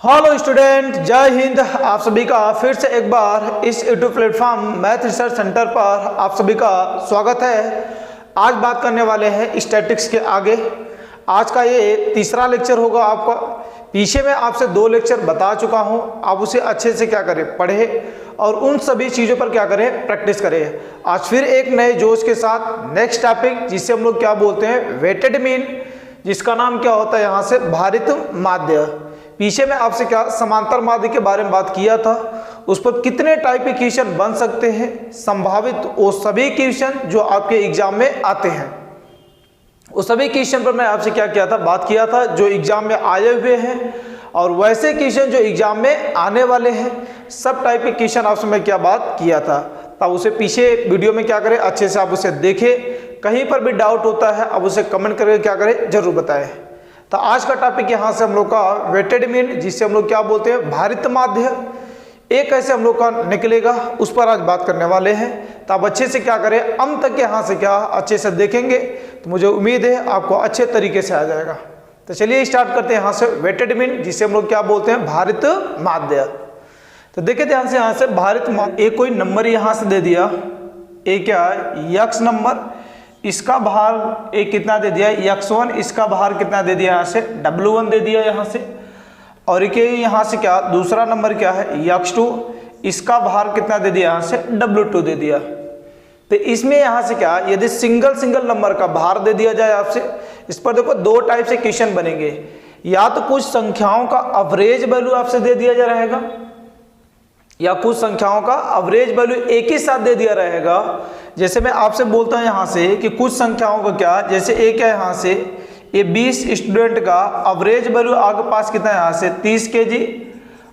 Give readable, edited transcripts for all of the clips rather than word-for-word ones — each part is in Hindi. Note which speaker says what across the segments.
Speaker 1: हेलो स्टूडेंट, जय हिंद। आप सभी का फिर से एक बार इस YouTube platform math research centre पर आप सभी का स्वागत है। आज बात करने वाले हैं स्टैटिक्स के आगे। आज का ये तीसरा लेक्चर होगा आपका। पीछे में आपसे 2 लेक्चर बता चुका हूं, आप उसे अच्छे से क्या करें, पढ़े और उन सभी चीज़ों पर क्या करें, प्रैक्टिस करें। आज फिर एक नए जोश के साथ नेक्स्ट टॉपिक, जिसे हम लोग क्या बोलते हैं, वेटेड मीन, जिसका नाम क्या होता है यहाँ से, भारित माध्य। पीछे में आपसे क्या समांतर माध्य के बारे में बात किया था, उस पर कितने टाइप के क्वेश्चन बन सकते हैं, संभावित वो सभी क्वेश्चन जो आपके एग्जाम में आते हैं, उस सभी क्वेश्चन पर मैं आपसे क्या किया था, बात किया था जो एग्जाम में आए हुए हैं और वैसे क्वेश्चन जो एग्जाम में आने वाले हैं, सब टाइप के क्वेश्चन आपसे मैं क्या बात किया था। तब उसे पीछे वीडियो में क्या करें, अच्छे से आप उसे देखें। कहीं पर भी डाउट होता है आप उसे कमेंट करके क्या करें, जरूर बताएं। तो आज का टॉपिक यहाँ से हम लोग का वेटेड मीन, जिससे हम लोग क्या बोलते हैं, भारित माध्य, एक ऐसे हम लोग का निकलेगा, उस पर आज बात करने वाले हैं। तो आप अच्छे से क्या करें, अंत तक यहाँ से क्या अच्छे से देखेंगे तो मुझे उम्मीद है आपको अच्छे तरीके से आ जाएगा। तो चलिए स्टार्ट करते हैं यहाँ से वेटेड मीन, जिसे हम लोग क्या बोलते हैं, भारित माध्य। तो देखिए ध्यान से, यहाँ से भारित माध्य, एक कोई नंबर यहाँ से दे दिया, एक क्या यक्स नंबर, इसका भार एक कितना दे दिया, x1, इसका भार कितना दे दिया, यहाँ से w1 दे दिया यहाँ से। और एक यहाँ से क्या दूसरा नंबर क्या है, x2, इसका भार कितना दे दिया, यहाँ से w2 दे दिया। तो इसमें यहाँ से क्या, यदि सिंगल नंबर का भार दे दिया जाए आपसे, इस पर देखो 2 टाइप से क्वेश्चन बनेंगे। या तो कुछ संख्याओं का एवरेज वैल्यू आपसे दे दिया जा रहेगा, या कुछ संख्याओं का एवरेज वैल्यू एक ही साथ दे दिया रहेगा। जैसे मैं आपसे बोलता हूं यहाँ से कि कुछ संख्याओं का क्या, जैसे एक है यहाँ से, ये 20 स्टूडेंट का एवरेज वैल्यू आपके पास कितना है, यहाँ से 30 kg,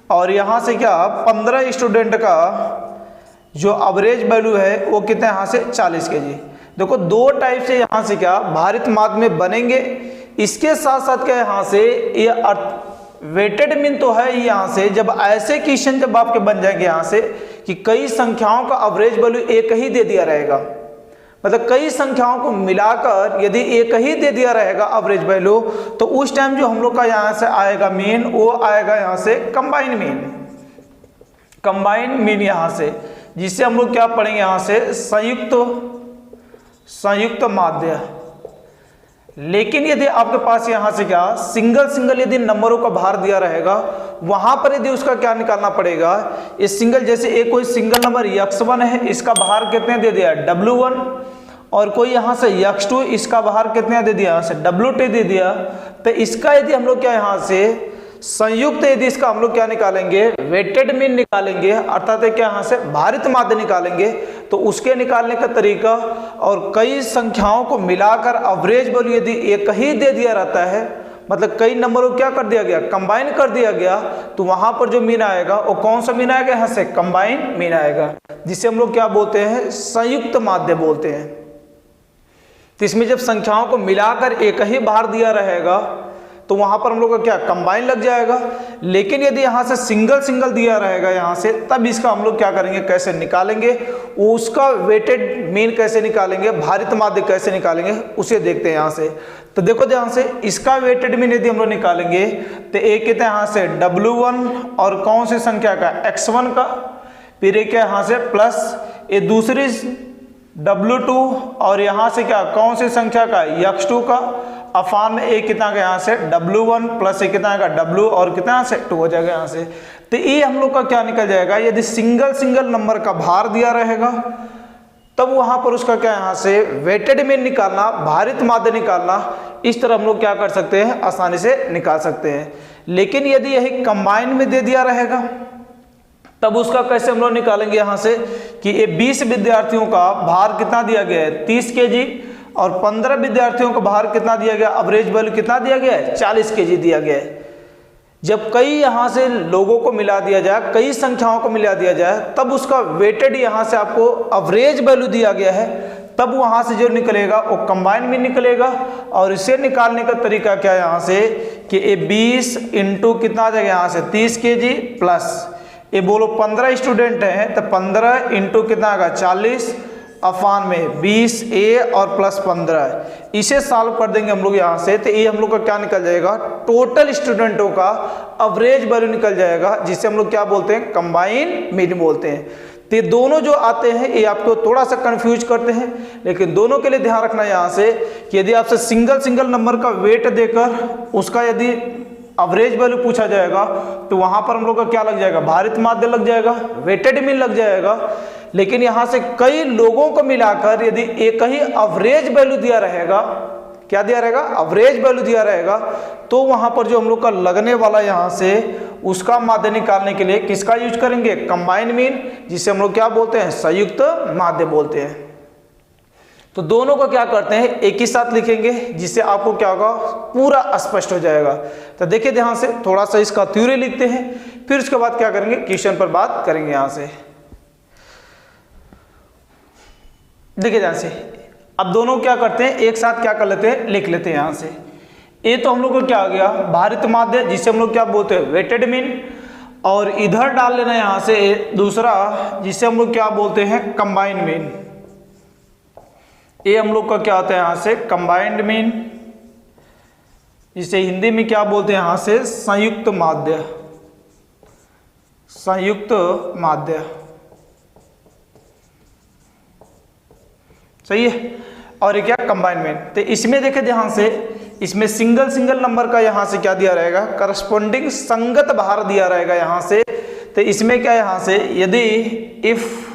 Speaker 1: और यहाँ से क्या 15 स्टूडेंट का जो एवरेज वैल्यू है वो कितना है, यहाँ से 40 kg। देखो 2 टाइप से यहाँ से क्या भारित माध्य में बनेंगे। इसके साथ साथ क्या यहाँ से ये वेटेड मीन तो है यहाँ से, जब ऐसे क्वेश्चन जब आपके बन जाएंगे यहाँ से कि कई संख्याओं का एवरेज वैल्यू एक ही दे दिया रहेगा, मतलब कई संख्याओं को मिलाकर यदि एक ही दे दिया रहेगा एवरेज वैल्यू, तो उस टाइम जो हम लोग का यहाँ से आएगा मीन, वो आएगा यहाँ से कंबाइन मीन। कंबाइन मीन यहाँ से, जिससे हम लोग क्या पढ़ेंगे यहाँ से, संयुक्त माध्य। लेकिन यदि आपके पास यहाँ से क्या सिंगल यदि नंबरों का भार दिया रहेगा, वहां पर यदि उसका क्या निकालना पड़ेगा, इस सिंगल, जैसे एक कोई सिंगल नंबर x1 है, इसका भार कितने दे दिया, w1, और कोई यहाँ से x2, इसका भार कितने दे दिया, यहाँ से w2 दे दिया। तो इसका यदि हम लोग क्या यहाँ से संयुक्त, यदि इसका हम लोग क्या निकालेंगे, वेटेड मीन निकालेंगे, अर्थात क्या यहाँ से भारित माध्य निकालेंगे, तो उसके निकालने का तरीका, और कई संख्याओं को मिलाकर एवरेज वैल्यू यदि एक ही दे दिया रहता है, मतलब कई नंबरों को क्या कर दिया गया, कंबाइन कर दिया गया, तो वहां पर जो मीन आएगा वो कौन सा मीन आएगा, यहाँ से कंबाइन मीन आएगा, जिसे हम लोग क्या बोलते हैं, संयुक्त माध्य बोलते हैं। तो इसमें जब संख्याओं को मिलाकर एक ही भार दिया रहेगा तो वहां पर हम लोग का क्या कंबाइन लग जाएगा। लेकिन यदि यहाँ से सिंगल दिया रहेगा यहाँ से, तब इसका हम लोग क्या करेंगे, कैसे निकालेंगे, उसका वेटेड मीन कैसे निकालेंगे, भारित माध्य कैसे निकालेंगे, उसे देखते हैं यहाँ से। तो देखो ध्यान से, इसका वेटेड मीन यदि हम लोग निकालेंगे तो एक कितना यहाँ से w1 और कौन सी संख्या का, x1 का, फिर एक यहाँ से प्लस ये दूसरी w2, और यहाँ से क्या कौन सी संख्या का, x2 का, अफान में एक कितना का यहाँ से w1 प्लस एक कितना का w, और कितना यहाँ से 2 हो जाएगा यहाँ से। तो ये हम लोग का क्या निकल जाएगा, यदि सिंगल नंबर का भार दिया रहेगा, तब वहां पर उसका क्या यहाँ से वेटेड मीन निकालना, भारित माध्य निकालना, इस तरह हम लोग क्या कर सकते हैं, आसानी से निकाल सकते हैं। लेकिन यदि यही कंबाइन में दे दिया रहेगा, तब उसका कैसे हम लोग निकालेंगे यहाँ से, कि ये 20 विद्यार्थियों का भार कितना दिया गया है, 30 kg, और 15 विद्यार्थियों का भार कितना दिया गया, एवरेज वैल्यू कितना दिया गया है, 40 kg दिया गया है। जब कई यहाँ से लोगों को मिला दिया जाए, कई संख्याओं को मिला दिया जाए, तब उसका वेटेड यहाँ से आपको एवरेज वैल्यू दिया गया है, तब वहाँ से जो निकलेगा वो कंबाइन में निकलेगा। और इसे निकालने का तरीका क्या है यहाँ से, कि ये 20 इंटू कितना आ जाएगा यहाँ से 30 kg, प्लस ये बोलो 15 स्टूडेंट हैं तो 15 इंटू कितना आएगा 40, अफान में 20A और प्लस 15, इसे सॉल्व कर देंगे हम लोग यहाँ से, तो ये हम लोग का क्या निकल जाएगा, टोटल स्टूडेंटों का एवरेज वैल्यू निकल जाएगा, जिसे हम लोग क्या बोलते हैं, कंबाइन मीन बोलते हैं। तो ये दोनों जो आते हैं ये आपको थोड़ा सा कंफ्यूज करते हैं, लेकिन दोनों के लिए ध्यान रखना यहाँ से कि यदि आपसे सिंगल सिंगल नंबर का वेट देकर उसका यदि एवरेज वैल्यू पूछा जाएगा तो वहां पर हम लोग का क्या लग जाएगा, भारित माध्य लग जाएगा, वेटेड मीन लग जाएगा। लेकिन यहां से कई लोगों को मिलाकर यदि एक ही एवरेज वैल्यू दिया रहेगा, क्या दिया रहेगा, एवरेज वैल्यू दिया रहेगा, तो वहां पर जो हम लोग का लगने वाला यहां से उसका माध्य निकालने के लिए किसका यूज करेंगे, कंबाइन मीन, जिसे हम लोग क्या बोलते हैं, संयुक्त माध्य बोलते हैं। तो दोनों को क्या करते हैं, एक ही साथ लिखेंगे, जिससे आपको क्या होगा, पूरा स्पष्ट हो जाएगा। तो देखिए ध्यान से, थोड़ा सा इसका थ्योरी लिखते हैं, फिर उसके बाद क्या करेंगे, क्वेश्चन पर बात करेंगे। यहां से देखिए ध्यान से, अब दोनों क्या करते हैं, एक साथ क्या कर लेते हैं, लिख लेते हैं। यहां से ये तो हम लोग को क्या आ गया, भारित माध्य, जिसे हम लोग क्या बोलते हैं, वेटेड मीन, और इधर डाल लेना यहां से दूसरा, जिसे हम लोग क्या बोलते हैं, कंबाइंड मीन। ये हम लोग का क्या होता है यहां से, कंबाइंड मीन, जिसे हिंदी में क्या बोलते हैं यहां से, संयुक्त माध्य, संयुक्त माध्य, सही है। और ये क्या, कंबाइंड मीन। तो इसमें देखे ध्यान से, इसमें सिंगल सिंगल नंबर का यहां से क्या दिया रहेगा, करस्पॉन्डिंग संगत भार दिया रहेगा यहां से। तो इसमें क्या, यहां से यदि इफ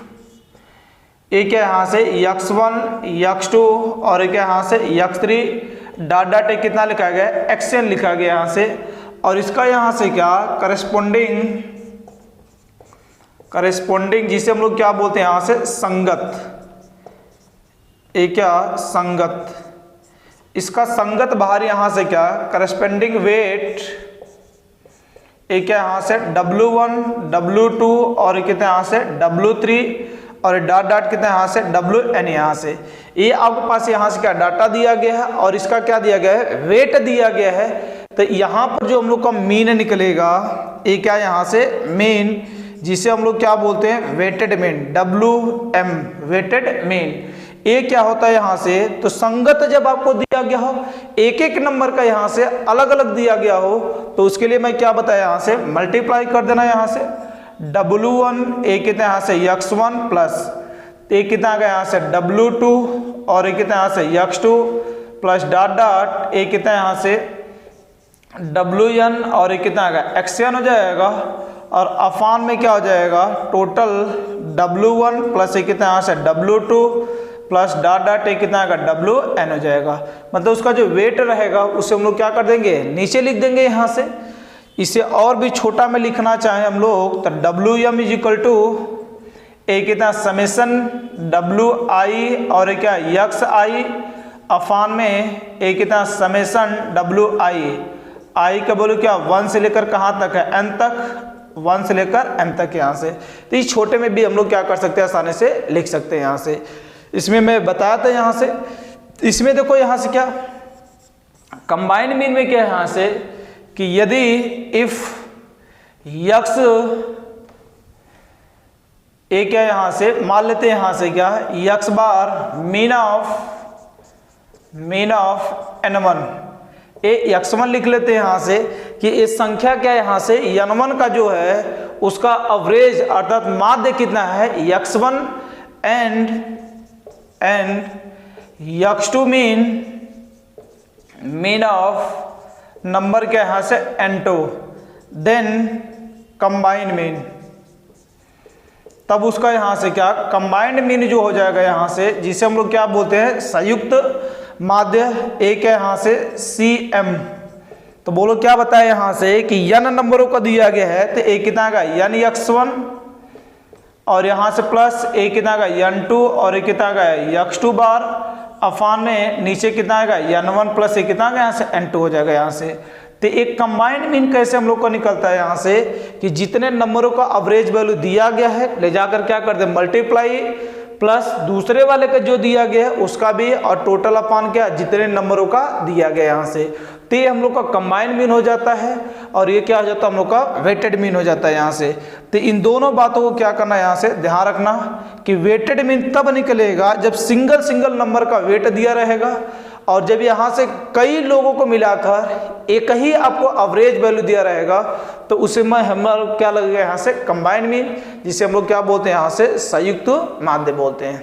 Speaker 1: एक है यहाँ से x1 x2 और एक यहाँ से x3 डॉट डॉट एक कितना लिखा गया है, xn लिखा गया यहाँ से, और इसका यहाँ से क्या, करेस्पोंडिंग जिसे हम लोग क्या बोलते हैं यहाँ से, संगत, एक क्या, संगत, इसका संगत भार यहाँ से क्या, करेस्पोंडिंग वेट, एक क्या यहाँ से W1 W2 और एक कितना यहाँ से W3 और डॉट डॉट कितना यहाँ से, WN यहाँ से। ये आपके पास यहाँ से क्या डाटा दिया गया है और इसका क्या दिया गया है, वेट दिया गया है। तो यहाँ पर जो हम लोग का मीन निकलेगा, ये क्या यहाँ से, मीन, जिसे हम लोग क्या बोलते हैं, weighted mean, WM, weighted mean. ये क्या होता है यहाँ से, तो संगत जब आपको दिया गया हो, एक एक नंबर का यहाँ से अलग अलग दिया गया हो, तो उसके लिए मैं क्या बताया, यहाँ से मल्टीप्लाई कर देना, यहाँ से W1 एक कितना यहाँ से x1 प्लस एक कितना आ गया यहाँ से W2 और एक कितना यहाँ से x2 प्लस डॉट डॉट एक कितना यहाँ से WN और एक कितना आ गया xN हो जाएगा, और अफान में क्या हो जाएगा, टोटल W1 प्लस एक कितना यहाँ से W2 प्लस डॉट डॉट एक कितना आएगा WN हो जाएगा। मतलब उसका जो वेट रहेगा उसे हम लोग क्या कर देंगे, नीचे लिख देंगे यहाँ से। इसे और भी छोटा में लिखना चाहें हम लोग तो WM इज इक्वल टू एक कितना समेसन WI और एक क्या XI अफान में एक कितना समेसन WI, I का बोलो क्या 1 से लेकर कहाँ तक है, N तक, 1 से लेकर M तक यहाँ से। तो इस छोटे में भी हम लोग क्या कर सकते हैं, आसानी से लिख सकते हैं यहाँ से। इसमें मैं बताया था यहाँ से, इसमें देखो यहाँ से क्या कंबाइंड मीन में क्या है यहाँ से कि यदि इफ x एक क्या यहाँ से मान लेते हैं यहाँ से क्या x bar mean of n1, ये x1 लिख लेते हैं यहाँ से कि इस संख्या क्या है यहाँ से n1 का जो है उसका एवरेज अर्थात माध्य कितना है x1 and x2 mean of number क्या यहाँ से n2, देन कंबाइंड मीन। तब उसका यहाँ से क्या कंबाइंड मीन जो हो जाएगा यहाँ से, जिसे हम लोग क्या बोलते हैं संयुक्त माध्य, एक है यहाँ से CM। तो बोलो क्या बताया यहाँ से कि n नंबरों का दिया गया है, तो एक कितना का n x1 और यहाँ से प्लस एक कितना का n2 और एक कितना का x2 बार अफान में नीचे कितना आएगा n1 प्लस एक कितना यहाँ से n2 हो जाएगा यहाँ से। तो एक कंबाइंड मीन कैसे हम लोग को निकलता है यहाँ से कि जितने नंबरों का एवरेज वैल्यू दिया गया है ले जाकर क्या कर दे मल्टीप्लाई, प्लस दूसरे वाले का जो दिया गया है उसका भी, और टोटल अपान क्या जितने नंबरों का दिया गया यहाँ से। तो ये हम लोग का कंबाइंड मीन हो जाता है और ये क्या हो जाता है हम लोग का वेटेड मीन हो जाता है यहाँ से। तो इन दोनों बातों को क्या करना है यहाँ से ध्यान रखना कि वेटेड मीन तब निकलेगा जब सिंगल सिंगल नंबर का वेट दिया रहेगा, और जब यहाँ से कई लोगों को मिलाकर एक ही आपको एवरेज वैल्यू दिया रहेगा तो उसे में हम क्या लगेगा यहाँ से कंबाइंड मीन, जिसे हम लोग क्या बोलते हैं यहाँ से संयुक्त माध्य बोलते हैं।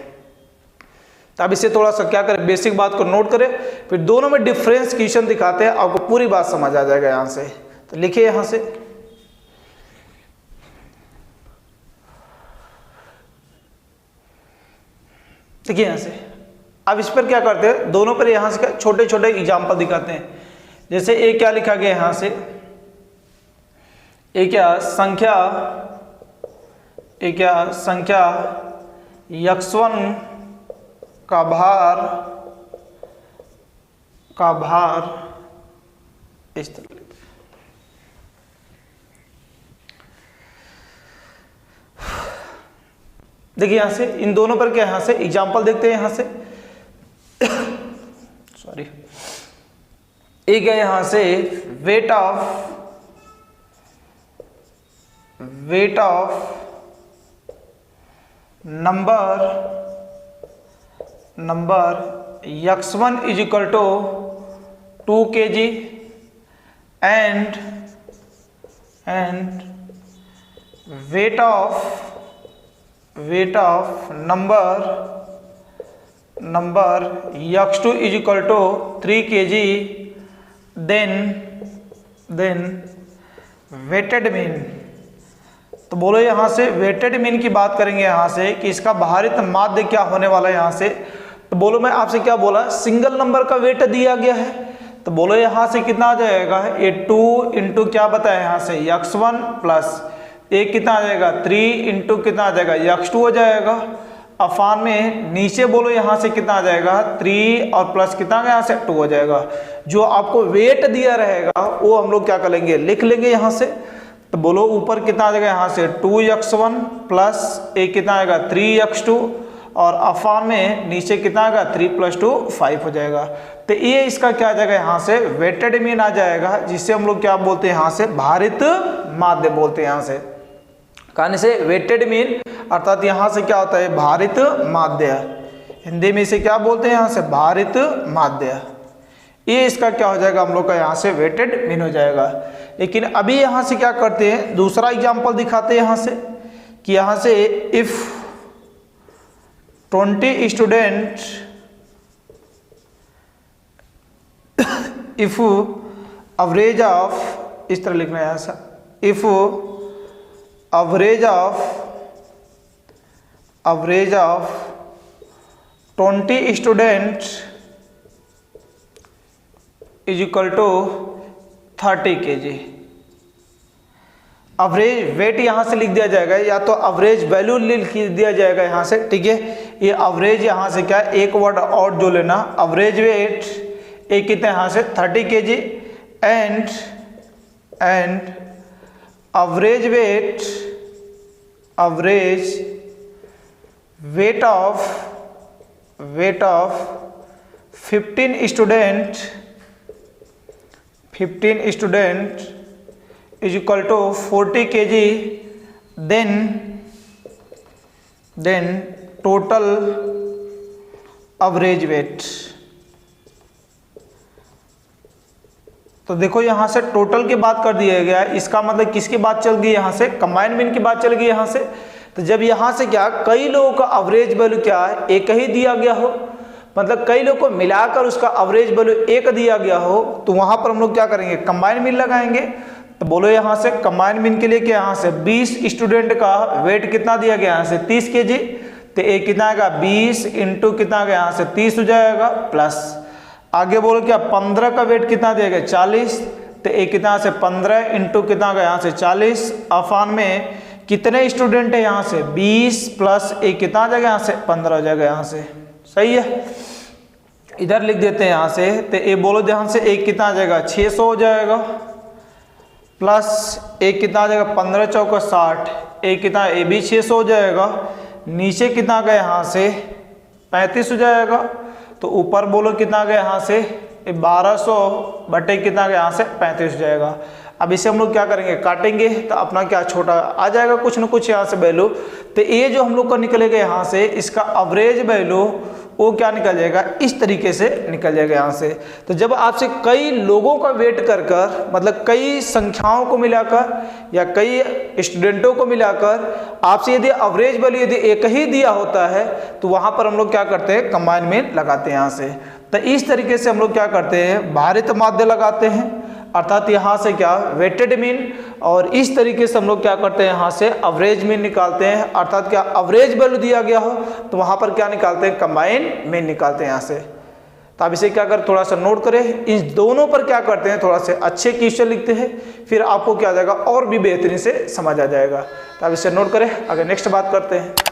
Speaker 1: तो अब इसे थोड़ा सा क्या करें, बेसिक बात को नोट करें, फिर दोनों में डिफरेंस क्वेश्चन दिखाते हैं, आपको पूरी बात समझ आ जाएगा यहाँ से। तो लिखिए यहाँ से, देखिए यहाँ से। अब इस पर क्या करते हैं, दोनों पर यहाँ से छोटे छोटे एग्जाम्पल दिखाते हैं। जैसे एक क्या लिखा गया यहाँ से, एक क्या संख्या x1 का भार इस तरह लिखते हैं। देखिए यहां से इन दोनों पर क्या, यहां से एग्जाम्पल देखते हैं। यहां से सॉरी, एक है यहां से weight of number x1 is equal to 2 kg and weight of number x2 is equal to 3 kg, then weighted mean. तो बोलो यहाँ से वेटेड मीन की बात करेंगे यहाँ से कि इसका भारित माध्य क्या होने वाला है यहाँ से। तो बोलो मैं आपसे क्या बोला, सिंगल नंबर का वेट दिया गया है, तो बोलो यहाँ से कितना आ जाएगा, ये 2 इंटू क्या बताया यहाँ से x1 प्लस एक कितना आ जाएगा 3 इंटू कितना आ जाएगा x2 हो जाएगा, अफान में नीचे बोलो यहाँ से कितना आ जाएगा 3 और प्लस कितना यहाँ से 2 हो जाएगा। जो आपको वेट दिया रहेगा वो हम लोग क्या करेंगे, लिख लेंगे यहाँ से। तो बोलो ऊपर कितना आ जाएगा यहाँ से 2x1 प्लस एक कितना आएगा 3x2 और अफान में नीचे कितना आएगा 3 + 2 5 हो जाएगा। तो ये इसका क्या आ जाएगा यहाँ से वेटेड मीन आ जाएगा, जिससे हम लोग क्या बोलते हैं यहाँ से भारित माध्य बोलते हैं। यहाँ से कहने से वेटेड मीन अर्थात यहाँ से क्या होता है भारित माध्य, हिंदी में इसे क्या बोलते हैं यहाँ से भारित माध्य। ये इसका क्या हो जाएगा हम लोग का यहाँ से वेटेड मीन हो जाएगा। लेकिन अभी यहाँ से क्या करते हैं, दूसरा एग्जाम्पल दिखाते हैं यहाँ से कि यहाँ से if 20 student if average of, इस तरह लिखना है यहाँ से, if average of 20 student is equal to 30 kg। Average weight यहाँ से लिख दिया जाएगा या तो एवरेज वैल्यू लिख दिया जाएगा यहाँ से, ठीक है। ये एवरेज यहाँ से क्या एक वर्ड और जो लेना, एवरेज वेट एक कितने यहाँ से 30 kg and average weight of 15 student is equal to 40 kg, then total average weight. तो देखो यहाँ से टोटल की बात कर दिया गया है, इसका मतलब किसकी बात चल गई यहाँ से कंबाइंड मीन की बात चल गई यहाँ से। तो जब यहाँ से क्या कई लोगों का एवरेज वैल्यू क्या है एक ही दिया गया हो, मतलब कई लोगों को मिलाकर उसका एवरेज वैल्यू एक दिया गया हो, तो वहां पर हम लोग क्या करेंगे कंबाइंड मीन लगाएंगे। तो बोलो यहाँ से कंबाइंड मीन के लिए क्या यहाँ से 20 स्टूडेंट का वेट कितना दिया गया यहाँ से 30 kg, तो एक कितना आएगा 20 इंटू कितना गया यहाँ से 30 हो जाएगा, प्लस आगे बोलो क्या 15 का वेट कितना दिया गया 40, तो एक कितना से 15 इंटू कितना गया यहाँ से 40, अफान में कितने स्टूडेंट है यहाँ से 20 प्लस एक कितना आ जाएगा यहाँ से 15 हो जाएगा यहाँ से, सही है। इधर लिख देते हैं यहाँ से, तो ये बोलो ध्यान से एक कितना आ जाएगा 600 हो जाएगा, प्लस एक कितना आ जाएगा 15 चौका 60, एक कितना ये भी 600 हो जाएगा, नीचे कितना गया यहाँ से 35 हो जाएगा, तो ऊपर बोलो कितना गया यहाँ से 1200 बटे कितना गया यहाँ से 35 हो जाएगा। अब इसे हम लोग क्या करेंगे, काटेंगे तो अपना क्या छोटा आ जाएगा कुछ ना कुछ यहाँ से वैल्यू। तो ये जो हम लोग का निकलेगा यहाँ से, इसका एवरेज वैल्यू वो क्या निकल जाएगा, इस तरीके से निकल जाएगा यहाँ से। तो जब आपसे कई लोगों का वेट कर कर, मतलब कई संख्याओं को मिलाकर या कई स्टूडेंटों को मिलाकर आपसे यदि एवरेज वैल्यू यदि एक ही दिया होता है तो वहाँ पर हम लोग क्या करते हैं, कंबाइन में लगाते हैं यहाँ से। तो इस तरीके से हम लोग क्या करते हैं, भारित माध्य लगाते हैं, अर्थात यहाँ से क्या वेटेड मीन, और इस तरीके से हम लोग क्या करते हैं, यहाँ से एवरेज मीन निकालते हैं, अर्थात क्या एवरेज वैल्यू दिया गया हो तो वहाँ पर क्या निकालते हैं, कंबाइन मीन निकालते हैं यहाँ से। तो आप इसे क्या कर थोड़ा सा नोट करें, इन दोनों पर क्या करते हैं, थोड़ा से अच्छे क्वेश्चन लिखते हैं, फिर आपको क्या आ जाएगा और भी बेहतरीन से समझ आ जाएगा। तो आप इसे नोट करें, आगे नेक्स्ट बात करते हैं।